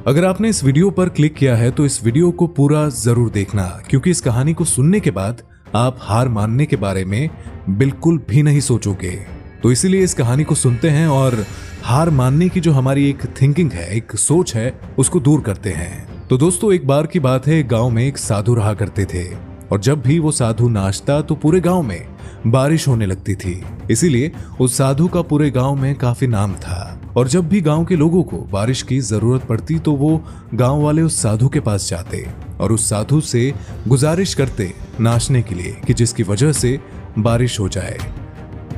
अगर आपने इस वीडियो पर क्लिक किया है तो इस वीडियो को पूरा जरूर देखना, क्योंकि इस कहानी को सुनने के बाद आप हार मानने के बारे में बिल्कुल भी नहीं सोचोगे। तो इसीलिए इस कहानी को सुनते हैं और हार मानने की जो हमारी एक थिंकिंग है, एक सोच है, उसको दूर करते हैं। तो दोस्तों, एक बार की बात है, गांव में एक साधु रहा करते थे और जब भी वो साधु नाचता तो पूरे गांव में बारिश होने लगती थी। इसीलिए उस साधु का पूरे गांव में काफी नाम था और जब भी गांव के लोगों को बारिश की जरूरत पड़ती तो वो गांव वाले उस साधु के पास जाते और उस साधु से गुजारिश करते नाचने के लिए कि जिसकी वजह से बारिश हो जाए।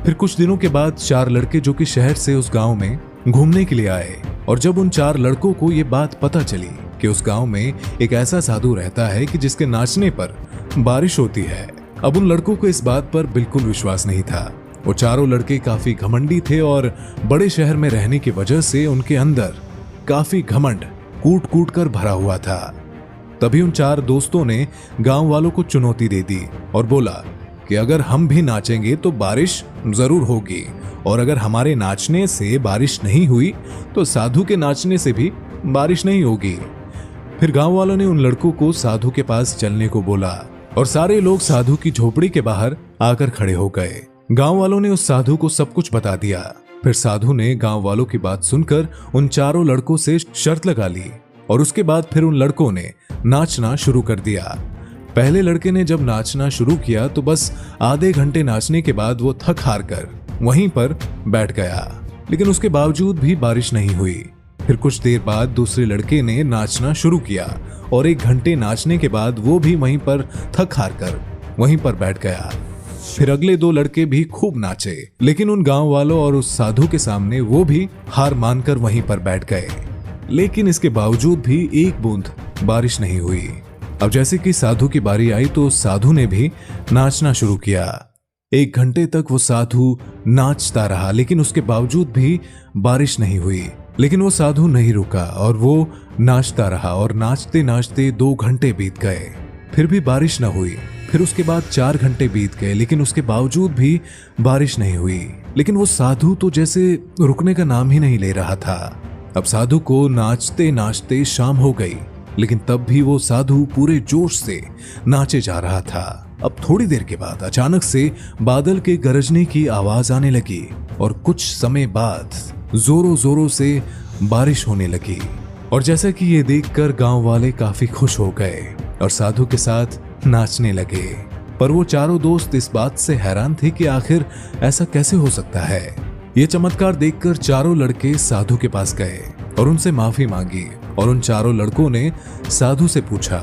फिर कुछ दिनों के बाद 4 लड़के जो कि शहर से उस गांव में घूमने के लिए आए और जब उन 4 लड़कों को ये बात पता चली कि उस गांव में एक ऐसा साधु रहता है कि जिसके नाचने पर बारिश होती है, अब उन लड़कों को इस बात पर बिल्कुल विश्वास नहीं था। वो चारों लड़के काफी घमंडी थे और बड़े शहर में रहने की वजह से उनके अंदर काफी घमंड कूट कूट कर भरा हुआ था। तभी उन 4 दोस्तों ने गांव वालों को चुनौती दे दी और बोला कि अगर हम भी नाचेंगे तो बारिश जरूर होगी और अगर हमारे नाचने से बारिश नहीं हुई तो साधु के नाचने से भी बारिश नहीं होगी। फिर गांव वालों ने उन लड़कों को साधु के पास चलने को बोला और सारे लोग साधु की झोपड़ी के बाहर आकर खड़े हो गए। गांव वालों ने उस साधु को सब कुछ बता दिया। फिर साधु ने गांव वालों की बात सुनकर उन 4 लड़कों से शर्त लगा ली और उसके बाद फिर उन लड़कों ने नाचना शुरू कर दिया। पहले लड़के ने जब नाचना शुरू किया तो बस आधे घंटे नाचने के बाद वो थक हार कर वहीं पर बैठ गया, लेकिन उसके बावजूद भी बारिश नहीं हुई। फिर कुछ देर बाद दूसरे लड़के ने नाचना शुरू किया और 1 घंटे नाचने के बाद वो भी वहीं पर थक हार कर वहीं पर बैठ गया। फिर अगले 2 लड़के भी खूब नाचे, लेकिन उन गांव वालों और उस साधु के सामने वो भी हार मानकर वहीं पर बैठ गए। लेकिन इसके बावजूद भी 1 बूंद बारिश नहीं हुई। अब जैसे कि साधु की बारी आई तो साधु ने भी नाचना शुरू किया। 1 घंटे तक वो साधु नाचता रहा, लेकिन उसके बावजूद भी बारिश नहीं हुई। लेकिन वो साधु नहीं रुका और वो नाचता रहा और नाचते नाचते 2 घंटे बीत गए, फिर भी बारिश न हुई। फिर उसके बाद 4 घंटे बीत गए, लेकिन उसके बावजूद भी बारिश नहीं हुई। लेकिन वो साधु तो जैसे रुकने का नाम ही नहीं ले रहा था। अब साधु को नाचते नाचते शाम हो गई, लेकिन तब भी वो साधु पूरे जोश से नाचे जा रहा था। अब थोड़ी देर के बाद अचानक से बादल के गरजने की आवाज आने लगी और कुछ समय बाद जोरों जोरों से बारिश होने लगी। और जैसा कि ये देखकर गांव वाले काफी खुश हो गए और साधु के साथ नाचने लगे। पर वो 4 दोस्त इस बात से हैरान थे कि आखिर ऐसा कैसे हो सकता है। ये चमत्कार देखकर 4 लड़के साधु के पास गए और उनसे माफी मांगी और उन 4 लड़कों ने साधु से पूछा,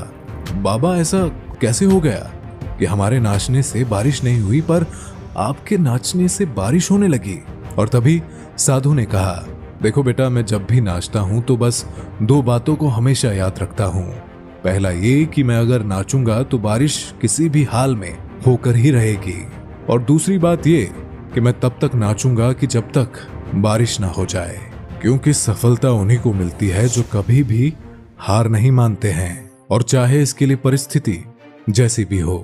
बाबा ऐसा कैसे हो गया कि हमारे नाचने से बारिश नहीं हुई पर आपके नाचने से बारिश होने लगी। और तभी साधु ने कहा, देखो बेटा, मैं जब भी नाचता हूं तो बस 2 बातों को हमेशा याद रखता हूं। पहला ये कि मैं अगर नाचूंगा तो बारिश किसी भी हाल में होकर ही रहेगी, और दूसरी बात ये कि मैं तब तक नाचूंगा कि जब तक बारिश ना हो जाए, क्योंकि सफलता उन्हीं को मिलती है जो कभी भी हार नहीं मानते हैं, और चाहे इसके लिए परिस्थिति जैसी भी हो।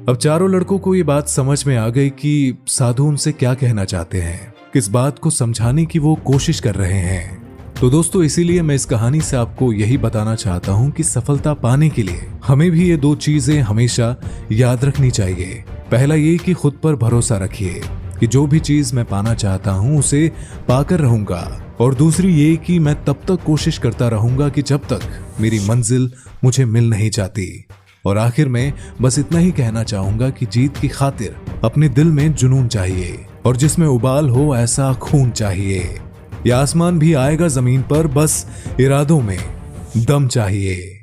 अब 4 लड़कों को ये बात समझ में आ गई कि साधु उनसे क्या कहना चाहते हैं, किस बात को समझाने की वो कोशिश कर रहे हैं। तो दोस्तों, इसीलिए मैं इस कहानी से आपको यही बताना चाहता हूं कि सफलता पाने के लिए हमें भी ये 2 चीजें हमेशा याद रखनी चाहिए। पहला ये कि खुद पर भरोसा रखिए कि जो भी चीज मैं पाना चाहता हूं उसे पाकर रहूंगा, और दूसरी ये कि मैं तब तक कोशिश करता रहूंगा कि जब तक मेरी मंजिल मुझे मिल नहीं जाती। और आखिर में बस इतना ही कहना चाहूंगा कि जीत की खातिर अपने दिल में जुनून चाहिए और जिसमें उबाल हो ऐसा खून चाहिए। या आसमान भी आएगा जमीन पर, बस इरादों में दम चाहिए।